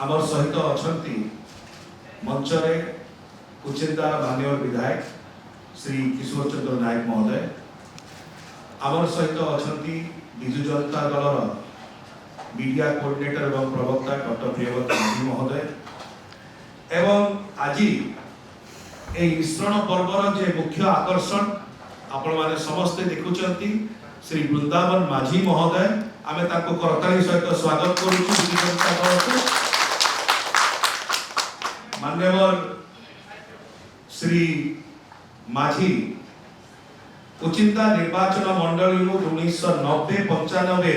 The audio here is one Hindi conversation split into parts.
आमर सहित अछंती मंचरे कुचिंदा माननीय विधायक श्री किशोर चंद्र नायक महोदय आमर सहित अछंती विजु जनता दलर मीडिया कोऑर्डिनेटर एवं प्रवक्ता डॉक्टर प्रियव्रत माझी महोदय एवं आज मिश्रण पर्वर जे मुख्य आकर्षण आपण माने समस्ते देखुचंती श्री वृंदावन माझी महोदय आमे ताको करताली सहित स्वागत करूछु विजु जनता दल मान्यवर श्री माझी कुचिंदा निर्वाचन मंडली 1990-95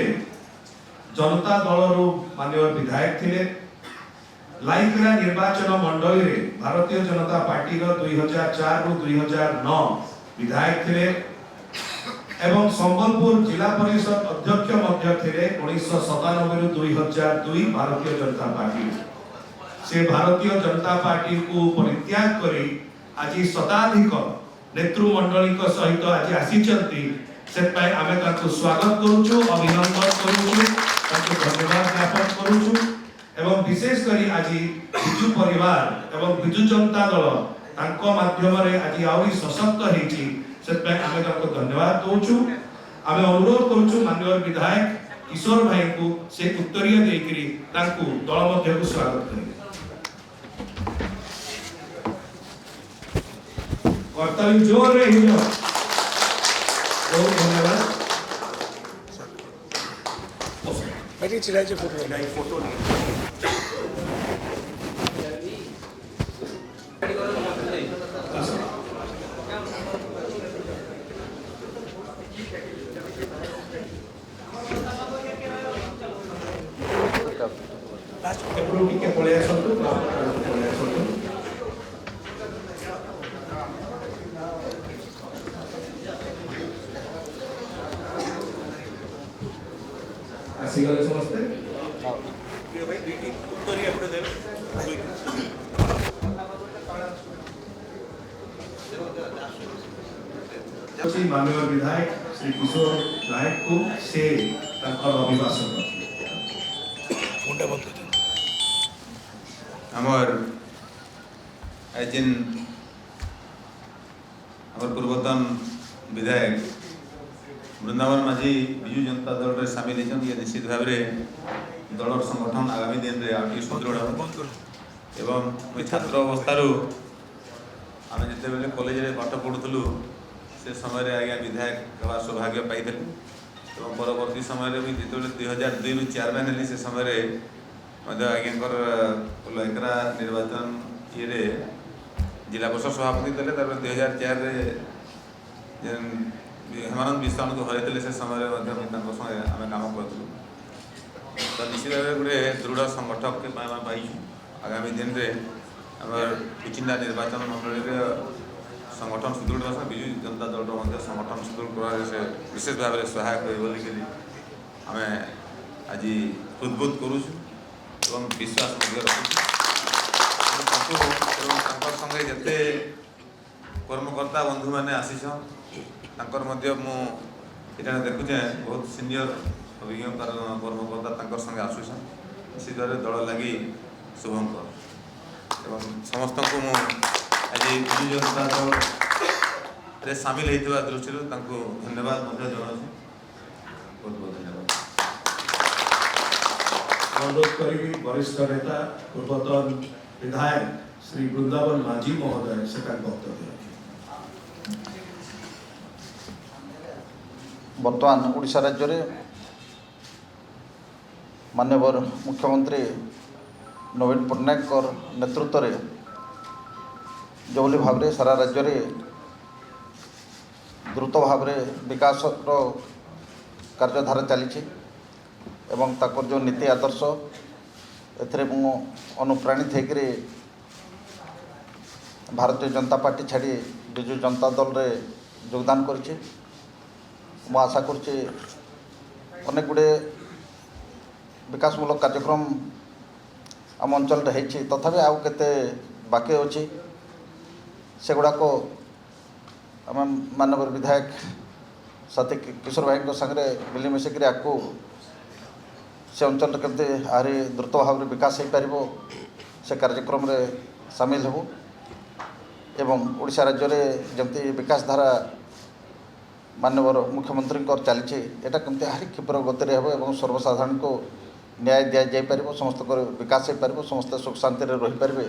जनता दल मान्यवर विधायक थिले लाइकरा निर्वाचन मंडली रे भारतीय जनता पार्टी रो 2004 रु 2009 विधायक थिले एवं संबलपुर जिला परिषद अध्यक्ष मध्य थिले 1997 रु 2002 भारतीय जनता पार्टी से भारतीय जनता पार्टी को परित्याग करी आज शताधिक नेतृमंडली सहित आज आसीचंती से आमे ताको स्वागत करूछु अभिनंदन करूछु ताको धन्यवाद ज्ञापन करूछु एवं विशेष करी आज बिजु परिवार एवं बिजु जनता दल तांको माध्यम रे आज आउरी सशक्त हेची से आमे ताको धन्यवाद दोछु आमे अनुरोध करूछु माननीय विधायक किशोर भाई को से उत्तरीय देकरी तांको दल मध्य को स्वागत करी करताली जोर रे हिजो बहुत धन्यवाद बैठी चिल्लाए जो फोटो नहीं फोटो नहीं के पड़े आसीगले समस्ते भाई दुईटी उत्तरी एपटे देबे श्री माननीय विधायक श्री किशोर नायक को से अभिभाषण आमर एजिन आमर पूर्वतन विधायक वृंदावन माझी विजु जनता दल रे शामिल होती ये निश्चित भाव में दलर संगठन आगामी दिन में आगे सुदृढ़ एवं छात्र अवस्था आम जिते कॉलेज में पाठ पढ़ुलु से समय आज्ञा विधायक हवा सौभाग्य पाई एवं परवर्ती समय भी जो 2002 रु चेयरमैन हेली से समय आज्ञाकर लैकरा निर्वाचन ये जिला परिषद सभापति थे 2004 हेमानंद विश्वान को हर से समय आम काम करूँ तो निश्चित भाव गोटे दृढ़ संगठक के पाई आगामी दिन में आम कुचिंदा निर्वाचन मंडली संगठन सुदृढ़ विजु जनता दल संगठन सुदृढ़ कर से विशेष भाव में सहायक बोलिक आम आज उद्बोध करूँ विश्वास रखुँ संगे जिते कर्मकर्ता बंधु मैंने आसीछन मुझे देखुचे बहुत सीनियर अभिज्ञतार कर्मकर्ता संगे आसुछन निश्चित भाव दल लगी शुभंकर एवं समस्त को आज विजु जनता दल सामिल होता दृष्टि धन्यवाद जनाऊँ बहुत बहुत धन्यवाद अनुरोध करी वरिष्ठ नेता पूर्वतन विधायक श्री वृंदावन माझी महोदय से वक्तव्य बर्तमान ओडिशा राज्य में माननीय मुख्यमंत्री नवीन पट्टनायक नेतृत्व में जो भाव में सारा राज्य में द्रुत भाव में विकास कार्यधारा चली एवं ताकर जो नीति आदर्श एथरे मु अनुप्राणित होकर भारतीय जनता पार्टी छाड़ी विजु जनता दल रे योगदान करें मु आशा करुचे अनेक गुड़े विकासमूलक कार्यक्रम आम अंचल होती तथापि आउ केते बाकी अच्छी से गुड़ाक आम माननीय विधायक साथी किशोर भाई संगे मिलमिशिक आपको से अंचल केमती आहरी द्रुत भाव में विकास हो पार से कार्यक्रम रे सामिल हो एवं ओडिशा राज्य में जमती विकास धारा माननीय मुख्यमंत्री चली एटा केमती आहरी क्षिप्र गति हो एवं सर्वसाधारण को न्याय दि जापर समस्त विकास हो पार समस्त सुख शांति रही पारे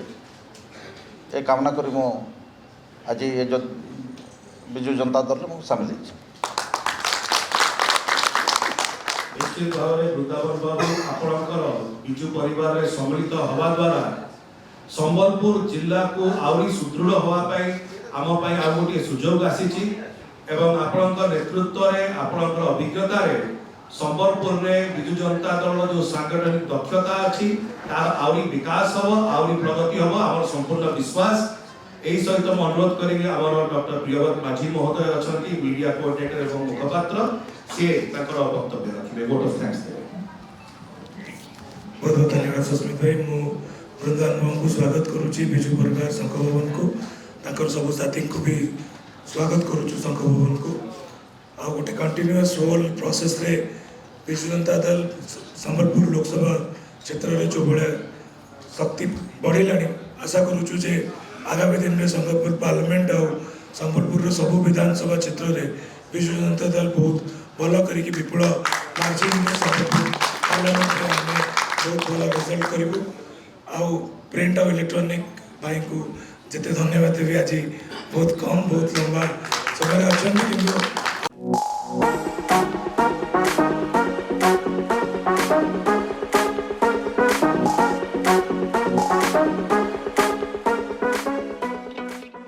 ये कामना करी मु आज ये जो विजु जनता दल में सामिल हो निश्चित भाव में वृंदावन बाबू आपणकर विजु परिवार रे सम्मिलित हवा द्वारा संबलपुर जिला को आउरी सुदृढ़ हवा पाई आम पाई आ गोटे सुजोग आसीची एवं आपणकर नेतृत्व रे आपणकर अभिज्ञता रे संबलपुर रे विजु जनता दल जो सांगठनिक दक्षता अछि तार आउरी विकास हो आउरी प्रगति हो हमर संपूर्ण विश्वास एही सहित हम अनुरोध करेंगे हमर डॉक्टर प्रियव्रत माझी महोदय अछंती मीडिया कोऑर्डिनेटर एवं मुखपात्र से ताकर वक्तव्य रखिबे वोट ऑफ थैंक्स देबे बहुत बहुत धन्यवाद सुस्मित भाई मु वृंदावन बाबू को स्वागत करुच्ची विजु परिवार संघ भवन को ताकर सब साथी को भी स्वागत करुच्छु संघ भवन को आ गोटे कंटिन्यूअस रोल प्रोसेस रे विजु जनता दल संबलपुर लोकसभा क्षेत्र रे जो बड़े शक्ति बढ़िलानी आशा करुच्छु जे आगामी दिन में संबलपुर पार्लियामेंट और संबलपुर सब विधानसभा क्षेत्र में विजु जनता दल बहुत भल करी विपुल मार्जिन में संबलपुर पार्लियामेंट में आम बहुत भल रिजल्ट करूँ आउ प्रिंट और इलेक्ट्रोनिक भाई को जिते धन्यवाद देवी आज बहुत कम बहुत लंबा समय अच्छा कि